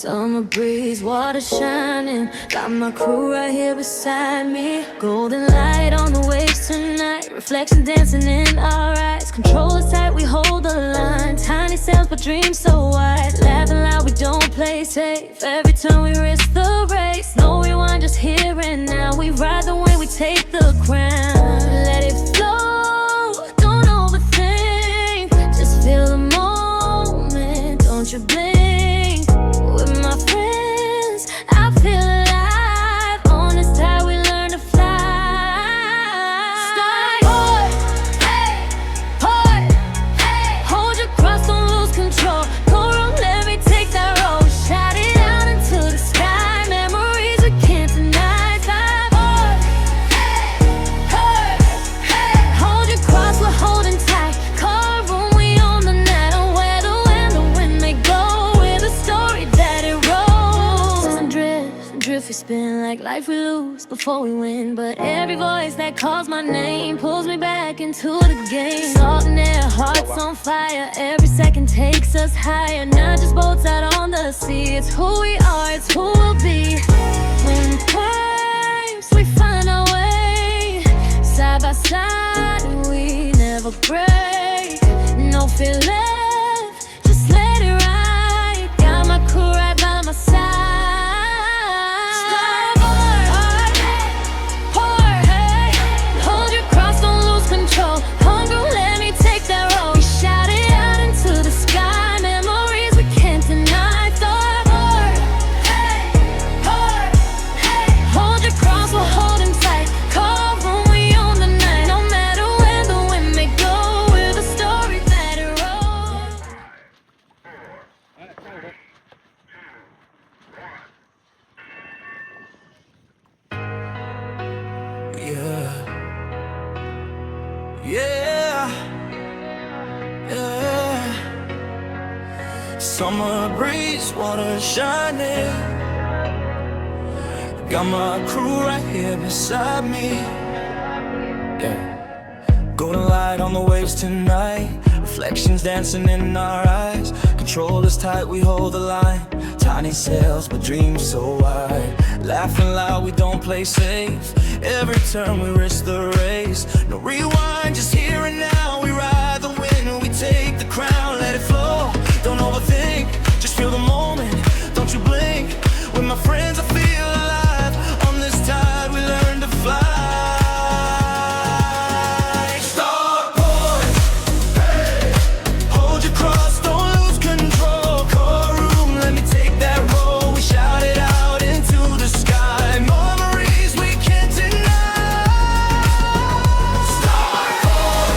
Summer breeze, water shining. Got my crew right here beside me. Golden light on the waves tonight. Reflection dancing in our eyes. Control is tight, we hold the line. Tiny sails but dreams so wide. Laughing loud, we don't play safe. Every time we risk the race. No rewind, just here and now. We ride the wave, we take the crown. Let it flow, don't overthink. Just feel the moment, don't you blink. With my friends, I feel alive. On this tide we learn to fly. Skyboard, hey, port, hey. Hold your cross, don't lose control. Go wrong, let me take that road. Shout it out into the sky. Memories we can't deny. Skyboard, hey, port, hey. Hold your cross, we're holding tight. Car room, we own the night. And where the wind may go. Drift we spin like life we lose before we win. But every voice that calls my name pulls me back into the game. Salt and air, hearts on fire. Every second takes us higher. Not just boats out on the sea. It's who we are, it's who we'll be. When waves, we find our way. Side by side, we never break. No fear left, just let it ride. Got my crew right by my side. Summer breeze, water shining. Got my crew right here beside me. Golden light on the waves tonight. Reflections dancing in our eyes. Control is tight, we hold the line. Tiny sails, but dreams so wide. Laughing loud, we don't play safe. Every turn we risk the race. No rewind, just here and now. We ride the wind, we take the crown. Let it flow, don't overthink. Just feel the moment, don't you blink. With my friends I feel alive. On this tide we learn to fly. Starboard, hey. Hold your cross, don't lose control. Core room, let me take that roll. We shout it out into the sky. Memories we can't deny. Starboard,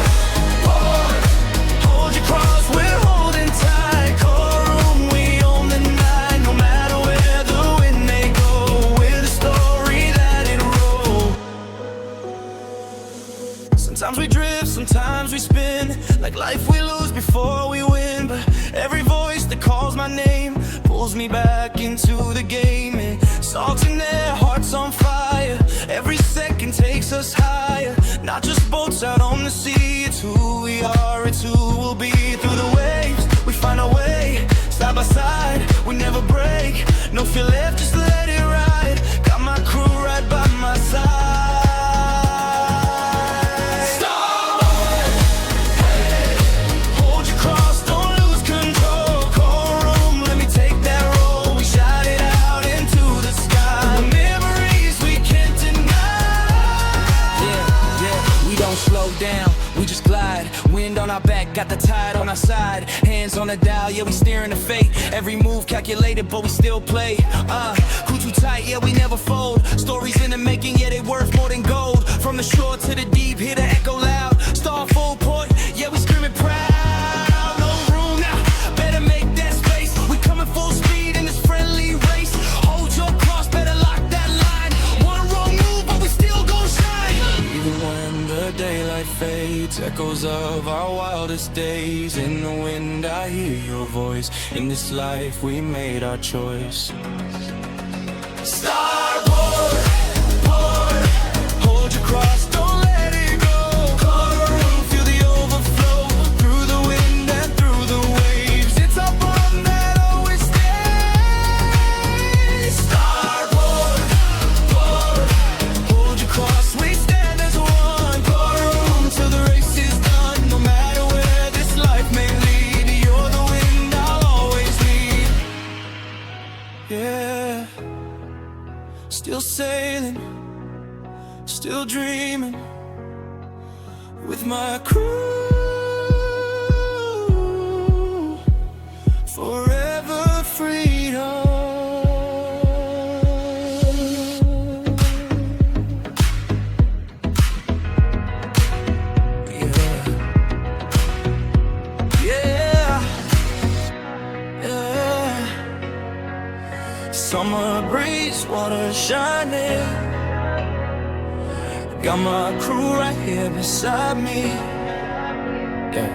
hold your cross, we're holding tight. Core room, we own the night. No matter where the wind may go, we're the story that it wrote. Sometimes we drift, sometimes we spin. Like life we lose before we win. But every voice that calls my name pulls me back into the game. And salt in their hearts on fire. Every second takes us higher. Not just boats out on the sea. It's who we are, it's who we'll be. Through the waves, we find our way. Side by side, we never break. No fear left, just let it ride. Got my crew right by my side. On our back, got the tide on our side. Hands on the dial, yeah, we steering the fate. Every move calculated, but we still play. Crew too tight, yeah, we never fold. Stories in the making, yeah, they worth more than gold. From the shore to the deep, hear the echo loud. Star full port, yeah, we screaming proud. No room now, better make that space. We coming full speed in this friendly race. Hold your cross, better lock that line. One wrong move, but we still gon' shine. Even when the daylight fades, echoes of our wildest days. In the wind I hear your voice. In this life we made our choice. Starboard, port, hold your cross, don't let it go. Core room, feel the overflow. Through the wind and through the waves. It's our bond that always stays. still dreaming with my crew. Forever freedom. Summer breeze, water shining. Got my crew right here beside me. Yeah.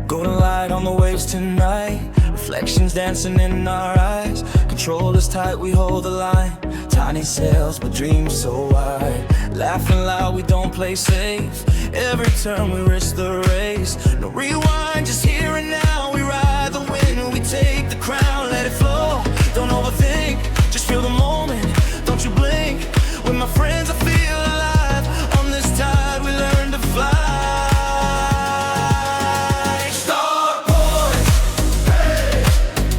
Golden light on the waves tonight. Reflections dancing in our eyes. Control us tight, we hold the line. Tiny sails, but dreams so wide. Laughing loud, we don't play safe. Every turn we risk the race. No rewind, just here and now. We ride the wind, we take the crown. Let it flow, don't overthink. Just feel the moment, don't you blink. With my friends I feel alive. On this tide we learn to fly. Starboard, hey.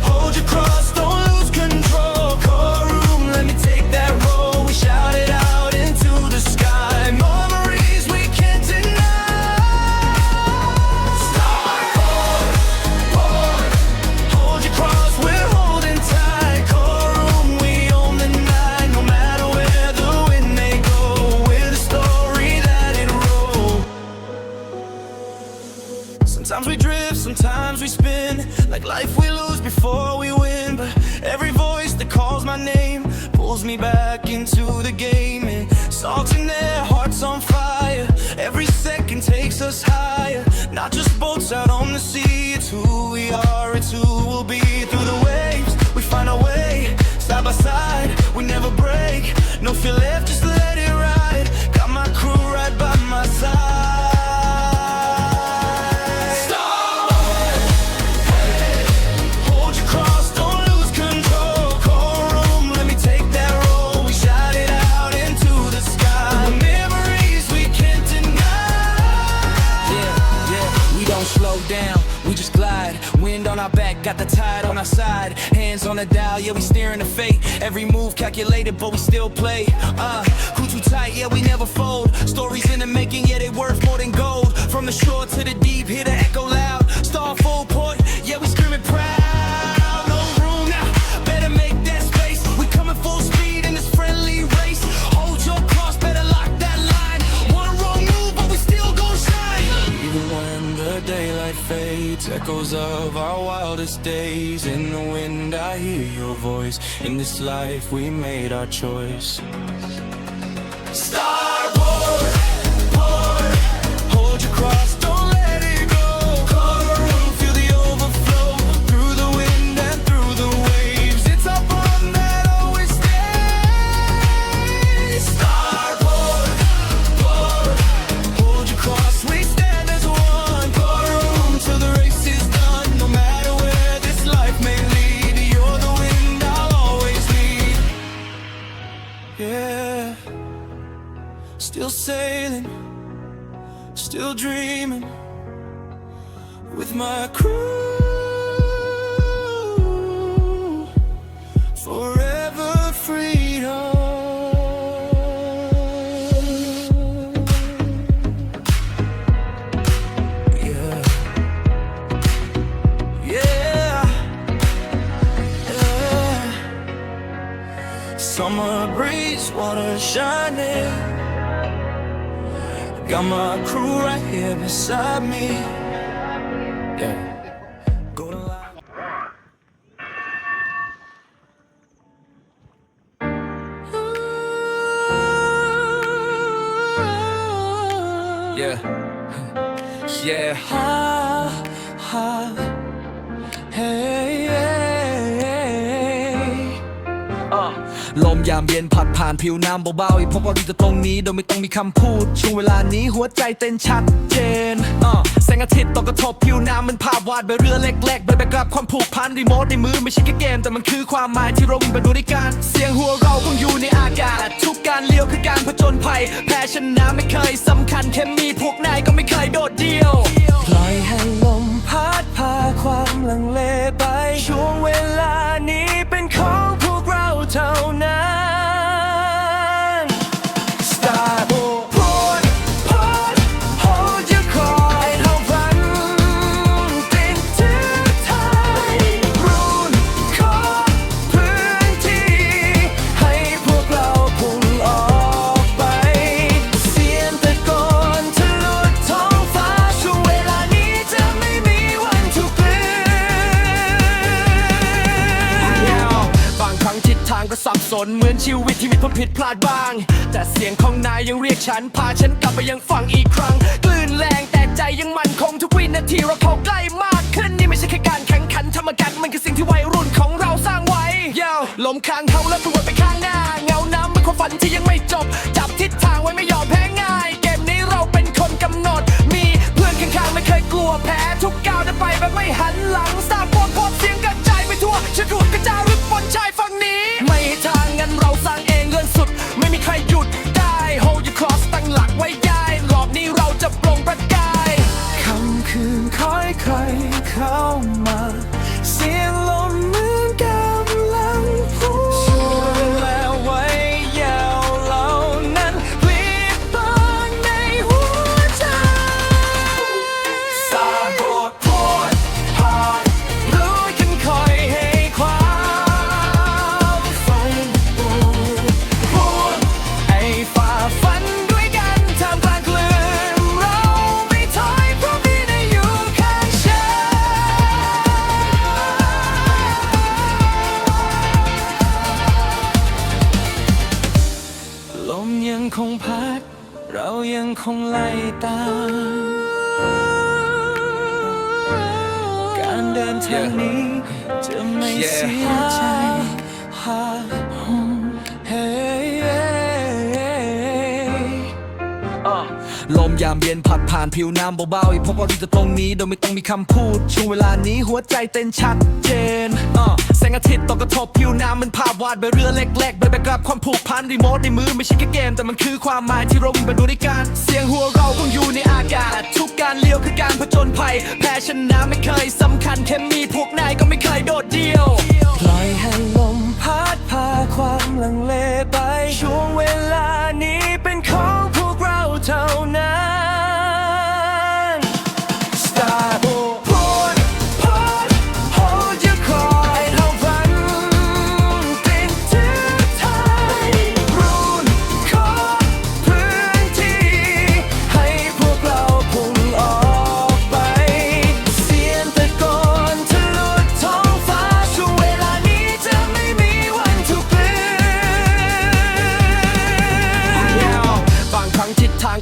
Hold your cross, don't lose control. Core room, let me take that role. We shout it out into the sky. Memories we can't deny. Starboard, hold your cross, we're holding tight. Core room, we own the night. No matter where the wind may go, we're the story that it wrote. Sometimes we drift, sometimes we spin. Like life we lose before we win. But every voice that calls my name pulls me back into the game. And salt in their hearts on fire. Every second takes us higher. Not just boats out on the sea. It's who we are, it's who we'll be. Through the waves, we find our way. Side by side, we never break. No fear left, just let it ride. Got my crew right by my side. Starboard, hey. Hold your cross, don't lose control. Core room, let me take that role. We shout it out into the sky. Memories we can't deny. Yeah, we don't slow down, we just glide. Wind on our back, got the tide on our side. Hands on the dial, yeah, we steering the fate. Every move calculated, but we still play. Who too tight, yeah, we never fold. Stories in the making, yeah, they worth more than gold. From the shore to the deep, hear the echo loud. Star full port, yeah, we screaming proud. No room now, better make that space. We coming full speed in this friendly race. Hold your cross, better lock that line. One wrong move, but we still gon' shine. Even when the daylight fades, echoes of our wildest days. In the wind I hear your voice. In this life we made our choice. Starboard, port, hold your cross, don't let it go. Core room, feel the overflow. Through the wind and through the waves, it's our bond that always stays. Starboard, port, hold your cross, we stand as one. Core room till the race is done. No matter where this life may lead, you're the wind I'll always need. Yeah, still sailing, still dreaming with my crew. Forever freedom. Yeah, yeah, yeah. Summer breeze, water shining. Got my crew right here beside me. Yeah. Golden light. Yeah. Yeah. Ha, ha. Hey, hey, hey. ลมยามเย็นพัดผ่านผิวน้ำเบาๆพบว่าอยู่ตรงนี้โดยไม่ต้องมีคำพูดช่วงเวลานี้หัวใจเต้นชัดเจนแสงอาทิตย์ตกกระทบผิวน้ำมันภาพวาดใบเรือเล็กๆใบแบกรับความผูกพันรีโมทในมือไม่ใช่แค่เกมแต่มันคือความหมายที่เราวิ่งไปด้วยกันเสียงหัวเราคงอยู่ในอากาศทุกการเลี้ยวคือการผจญภัยแพ้ชนะไม่เคยสำคัญแค่มีพวกนายก็ไม่เคยโดดเดี่ยวปล่อยให้ลมพัดพาความลังเลไปช่วงเวลานี้เป็นของพวกเราเท่านั้น Start อนชีวิตที่มีผลผิดพลาดบ้างแต่เสียงของนายยังเรียกฉันพาฉันกลับไปยังฝั่งอีกครั้งคลื่นแรงแต่ใจยังมั่นคงทุกวินาทีเราเข้าใกล้มากขึ้นนี่ไม่ใช่แค่การแข่งขันธรรมกันมันคือสิ่งที่วัยรุ่นของเราสร้างไว้ลมข้างเขาและตัวไปข้างหน้าเงาน้ำเป็นความฝันที่ยังไม่จบจับทิศทางไว้ไม่ยอมแพ้ง่ายเกมนี้เราเป็นคนกำหนดมีเพื่อนข้างๆไม่เคยกลัวแพ้ทุกก้าวเดินไปแบบไม่หันหลังสร้างความพบเสียงกระจายไปทั่วฉันรูดกระจายรึบบนชายฝั่งนี้ไม่ทางงั้นเราสร้างเองเงินสุดไม่มีใครหยุดได้ Hold your cross ตั้งหลักไว้ได้รอบนี้เราจะปลงประกายค่ำคืนคอยใครเข้ามาเสียงลมเหมือนกำลังพูดช่วยแล้วไว้ยาวเหล่านั้นพลิกบางในหัวใจสาบดพดผ่านลุยกันคอยให้ความฝันพูดให้ฝ่าฟันด้วยกันท่ามกลางคลื่นเราไม่ถอยเพราะมีนายอยู่ข้างฉันลมยังคงพัดเรายังคงไล่ตามการเดินทางนี้จะไม่เสียใจเฮ้ลมยามเย็นพัดผ่านผิวน้ำเบาๆอีกพบว่าอยู่ตรงนี้โดยไม่ต้องมีคำพูดช่วงเวลานี้หัวใจเต้นชัดเจนแสงอาทิตย์ตกกระทบผิวน้ำมันภาพวาดใบเรือเล็กๆใบแบบกับความผูกพันรีโมทในมือไม่ใช่แค่เกมแต่มันคือความหมายที่เราวิ่งไปด้วยกันเสียงหัวเราคงอยู่ในอากาศทุกการเลี้ยวคือการผจญภัยแพ้ชนะไม่เคยสำคัญแค่มีพวกนายก็ไม่เคยโดดเดี่ยวปล่อยให้ลมพัดพาความลังเลไปช่วงเวลานี้เป็นของพวกเราเท่านั้น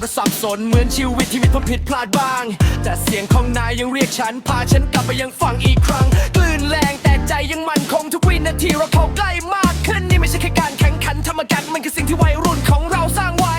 ก็สับสนเหมือนชีวิตที่มีผลผิดพลาดบ้างแต่เสียงของนายยังเรียกฉันพาฉันกลับไปยังฝั่งอีกครั้งคลื่นแรงแต่ใจยังมั่นคงทุกวินาทีเราเข้าใกล้มากขึ้นนี่ไม่ใช่แค่การแข่งขันธรรมกันมันคือสิ่งที่วัยรุ่นของเราสร้างไว้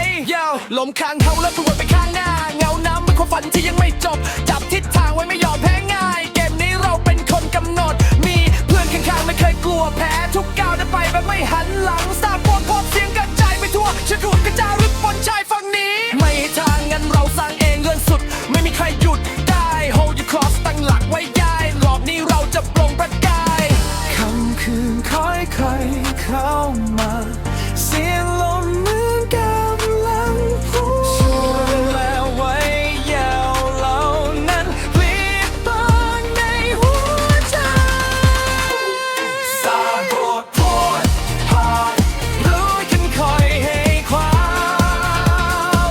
ลมข้างเขาและตัวไปข้างหน้าเงาน้ำเป็นความฝันที่ยังไม่จบจับทิศทางไว้ไม่ยอมแพ้ง่ายเกมนี้เราเป็นคนกำหนดมีเพื่อนข้างๆไม่เคยกลัวแพ้ทุกก้าวเดินไปแบบไม่หันหลังสร้างความพบเสียงกระจายไปทั่วฉันรูดกระจายรึบบนชายฝั่งนี้ไม่ทางงั้นเราสร้างเองเงินสุดไม่มีใครหยุดได้ Hold your cross ตั้งหลักไว้ได้รอบนี้เราจะปลงประกายค่ำคืนคอยใครเข้ามาเสียงลมเหมือนกำลังพูดช่วยแล้วไว้ยาวเหล่านั้นพลิกบางในหัวใจสาบดพดผ่านลุยกันคอยให้ควา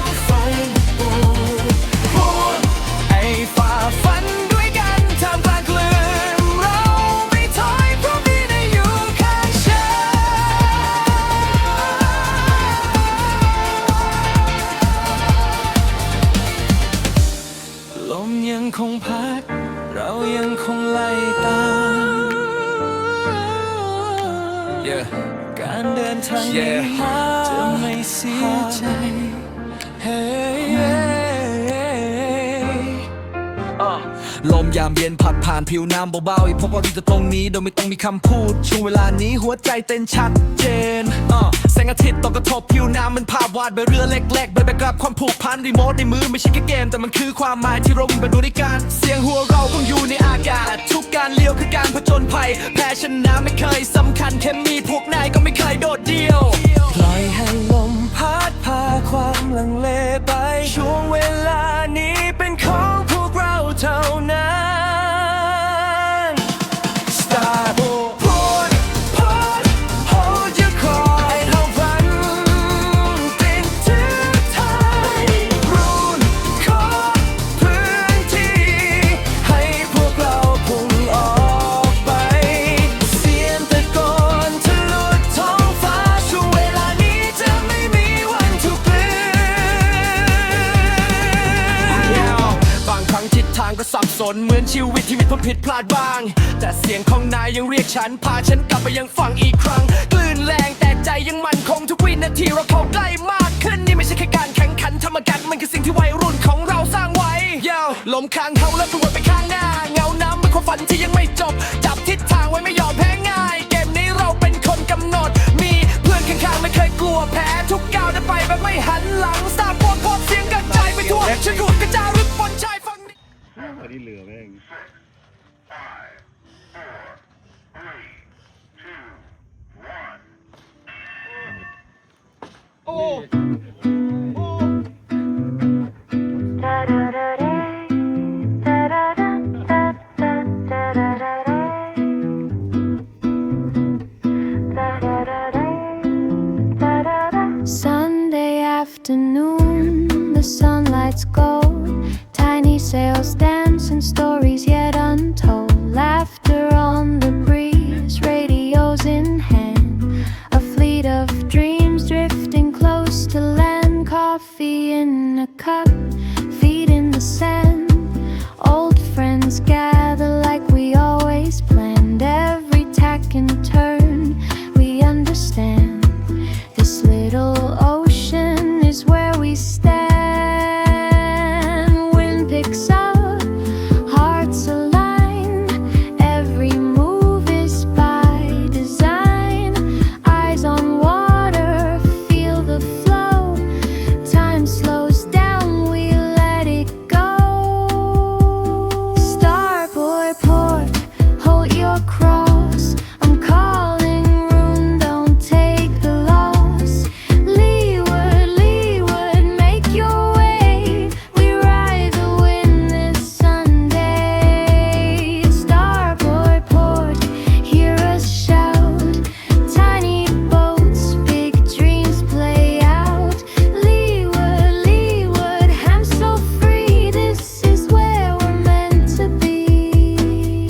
มฝันพูดให้ฝ่าฟันด้วยกันท่ามกลางคลื่นเราไม่ถอยเพราะมีนายอยู่ข้างฉันลมยังคงพัดเรายังคงไล่ตามการเดินทางนี้จะไม่เสียใจลมยามเย็นพัดผ่านผิวน้ำเบาๆอีกพบว่าอยู่ตรงนี้โดยไม่ต้องมีคำพูดช่วงเวลานี้หัวใจเต้นชัดเจนแสงอาทิตย์ตกกระทบผิวน้ำมันภาพวาดใบเรือเล็กๆใบแบบกับความผูกพันรีโมทในมือไม่ใช่แค่เกมแต่มันคือความหมายที่เราวิ่งไปด้วยกันเสียงหัวเราคงอยู่ในอากาศทุกการเลี้ยวคือการผจญภัยแพ้ชนะไม่เคยสำคัญแค่มีพวกนายก็ไม่เคยโดดเดี่ยวปล่อยให้ลมพัดพาความลังเลไปช่วงเวลานี้เป็นของพวกเราเท่านั้นช่วงเว สนเหมือนชีวิตที่มีความผิดพลาดบ้างแต่เสียงของนายยังเรียกฉันพาฉันกลับไปยังฝั่งอีกครั้งคลื่นแรงแต่ใจยังมั่นคงทุกวินาทีเราเข้าใกล้มากขึ้นนี่ไม่ใช่แค่การแข่งขันธรรมกันมันคือสิ่งที่วัยรุ่นของเราสร้างไว้ลมข้างเฮาแล้วตัวไปข้างหน้าเงาน้ำเป็นความฝันที่ยังไม่จบจับทิศทางไว้ไม่ยอมแพ้ง่ายเกมนี้เราเป็นคนกำหนดมีเพื่อนข้างๆไม่เคยกลัวแพ้ทุกก้าวเดินไปแบบไม่หันหลังสตาร์โพสเสียงกระจายไปทั่วฉันรูดกระจายรึบนชายฝั่งนี้ อันนี้เหลือแม่ง โอ้ Sunday afternoon, the sunlight's gold. Tiny sails dancing, stories yet untold. Laughter on the breeze, radios in hand. A fleet of dreams drifting close to land. Coffee in a cup, feet in the sand. Old friends gather like we always planned. Every tack and turn, we understand. This little ocean is where we stand. Wind picks up, hearts align. Every move is by design. Eyes on water, feel the flow. Time slows down, we let it go. Starboard port, hold your cross. I'm calling room, don't take the loss. Leeward, leeward, make your way. We ride the wind this Sunday. Starboard port, hear us shout. Tiny boats, big dreams play out. Leeward, leeward, hands so free. This is where we're meant to be.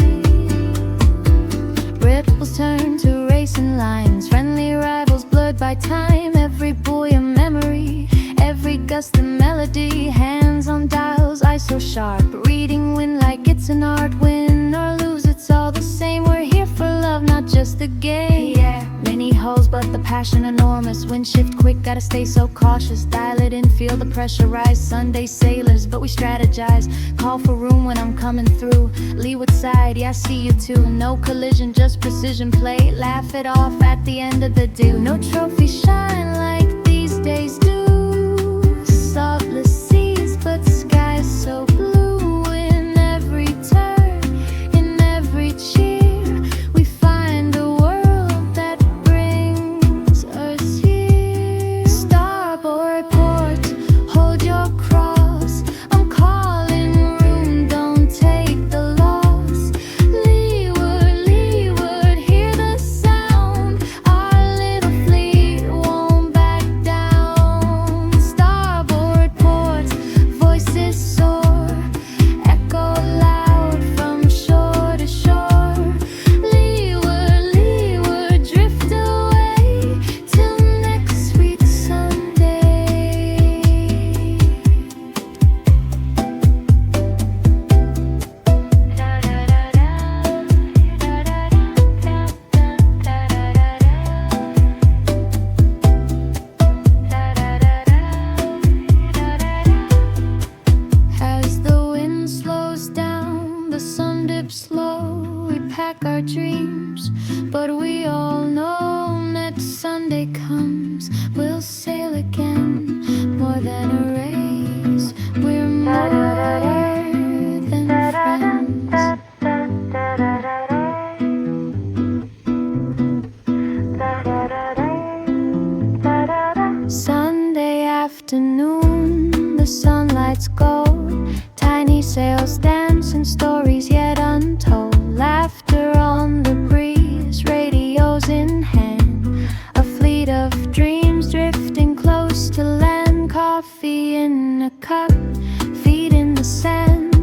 Ripples turn to racing lines. Friendly rivals blurred by time. Every buoy a memory, every gust a melody. Hands on dials, eyes so sharp. Reading wind like it's an art. Win or lose, it's all the same. We're here for love, not just a game. Yeah, many holes, but the passion enormous. Wind shift quick, gotta stay so cautious. Dial it in, feel the pressure rise. Sunday sailors, but we strategize. Call for room when I'm coming through. Leeward side, yeah, I see you too. No collision, just precision play. Laugh it off at the end of the day. No trophy shine like these days do. Saltless seas, but skies so blue. In every turn, in every cheer, we find a world that brings us here. Starboard port, hold your cross. I'm calling room, don't take the loss. Leeward, leeward, hear the sound. Our little fleet won't back down. Starboard port, voices soar, echo loud from shore to shore. Leeward, leeward, drift away till next sweet Sunday. As the wind slows down, the sun dips low. We pack our dreams, but we all know next Sunday comes, we'll sail again. More than a race, we're more than friends. Sunday afternoon, the sunlight's gold. Tiny sails dancing, stories yet untold. Laughter on the breeze, radios in hand. A fleet of dreams drifting close to land. Coffee in a cup, feet in the sand.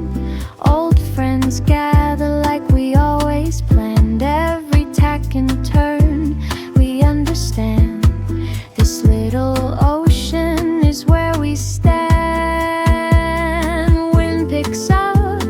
Old friends gather like we always planned. Every tack and turn, we understand. This little ocean is where we stand. Wind picks up,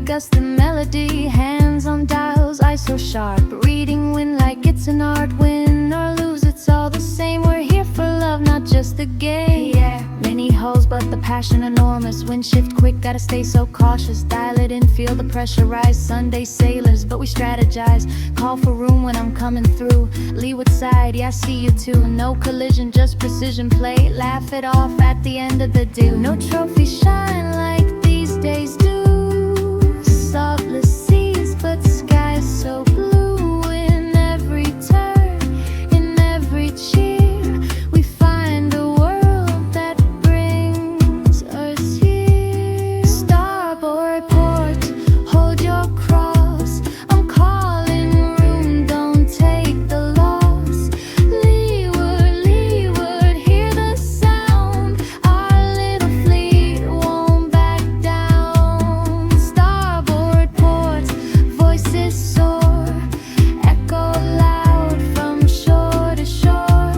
gust the melody, hands on dials, eyes so sharp, reading wind like it's an art. Win or lose, it's all the same. We're here for love, not just the game. Yeah, many holes, but the passion enormous. Wind shift quick, gotta stay so cautious. Dial it in, feel the pressure rise. Sunday sailors, but we strategize. Call for room when I'm coming through. Leeward side, yeah, I see you too. No collision, just precision play. Laugh it off at the end of the day. No trophies shine like these days do. Saltless seas, but skies so blue. In every turn, in every cheer, we find a world that brings us here. Starboard port, hold your cross. I'm calling room, don't take the loss. Leeward, leeward, hear the sound. Our little fleet won't back down. Starboard port, voices soar, echo loud from shore to shore.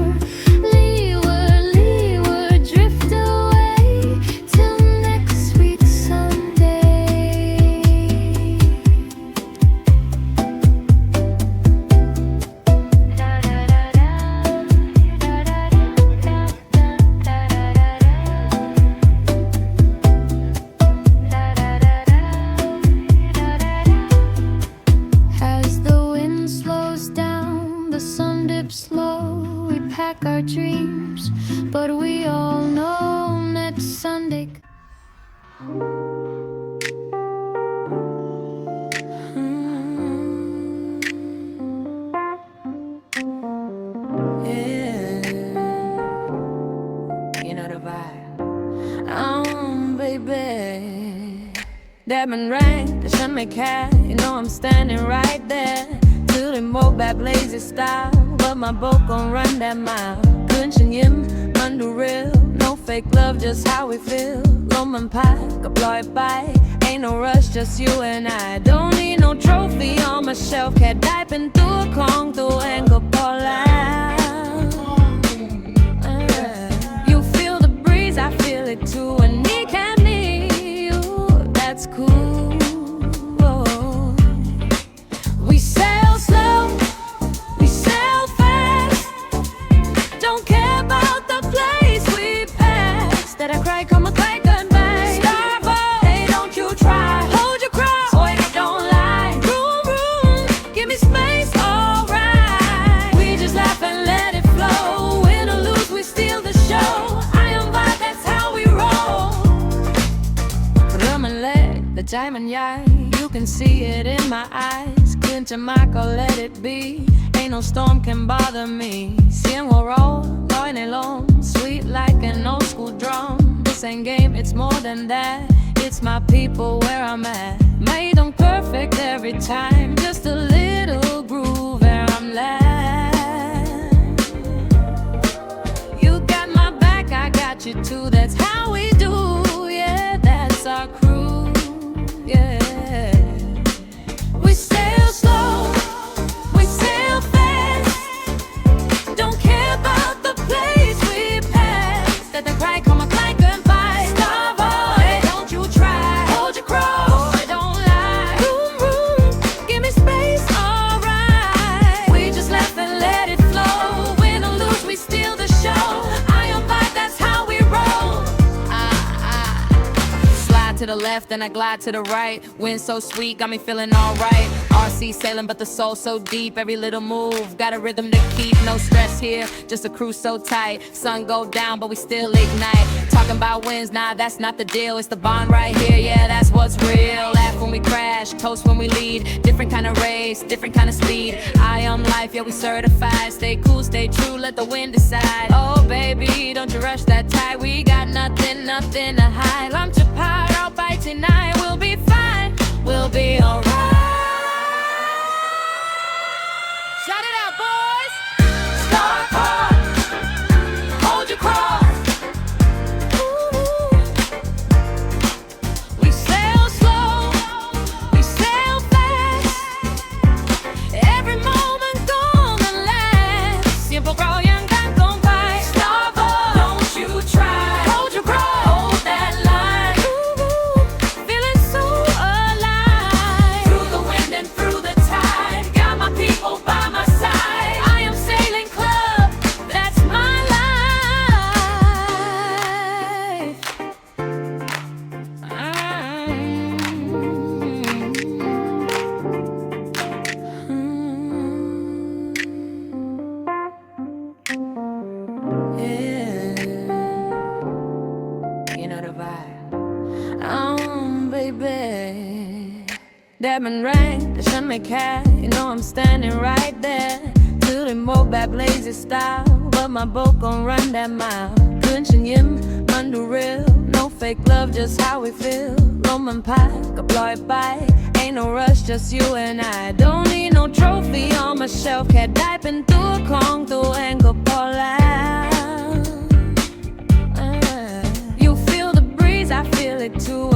Leeward, leeward, drift away till next sweet Sunday. As the wind slows down, the sun dips low. We pack our dreams, but we all know next Sunday. Yeah, you know the vibe. Baby, diamond ring, the sun make high. You know I'm standing right there. Till the move back lazy style, but my boat gon' run that mile. Kunchen yim, undo real. No fake love, just how we feel. Roman pie, apply by. Ain't no rush, just you and I. Don't need no trophy on my shelf. Cat diving through a Kong, through angle you feel the breeze, I feel it too. And me can need you, that's cool. We sail slow, we sail fast. Don't care about the place we pass. That I cry, come a cry, goodbye. Starboard, hey, don't you try. Hold your cross, boy, don't lie. Room, room, give me space, alright. We just laugh and let it flow. Win or lose, we steal the show. IOM vibe, that's how we roll. Rum and leg, the diamond yard. You can see it in my eyes. Clinton Michael, let it be. Ain't no storm can bother me. Cien roll, loin alone. Sweet like an old school drum. This ain't game, it's more than that. It's my people where I'm at. Made them perfect every time. Just a little groove where I'm at. You got my back, I got you too. That's how we do, yeah, that's our crew, yeah. We sail slow, we sail fast. Don't care about the place we pass. That the cry come a clank and fight. Starboard, hey, don't you try. Hold your cross, boy, don't lie. Room, room, give me space, alright. We just laugh and let it flow. Win or lose, we steal the show. IOM vibe, that's how we roll. Slide to the left and I glide to the right. Wind so sweet, got me feeling alright. RC sailing, but the soul so deep. Every little move, got a rhythm to keep. No stress here, just a cruise so tight. Sun go down, but we still ignite. Talking about wins, nah, that's not the deal. It's the bond right here, yeah, that's what's real. Laugh when we crash, toast when we lead. Different kind of race, different kind of speed. IOM life, yeah, we certified. Stay cool, stay true, let the wind decide. Oh, baby, don't you rush that tide. We got nothing, nothing to hide. I'm too powered out by tonight. We'll be fine, we'll be alright. Shout it out, boys! Starboard, hold your cross. We sail slow, we sail fast. Every moment gonna last. Siempre growing, don't bite. Starboard, don't you try. Hold your cross, hold that line. Feeling so แต่มันแรงแต่ฉันไม่แคร์ You know I'm standing right there ถือรีโมทแบบ lazy style But my boat gon' run that mile คืนฉันยิ้มมันดู real No fake love just how we feel ลมมันพัดก็ปล่อยไป Ain't no rush just you and I Don't need no trophy on my shelf แค่ได้เป็นตัวของตัวเองก็พอแล้วYou feel the breeze I feel it too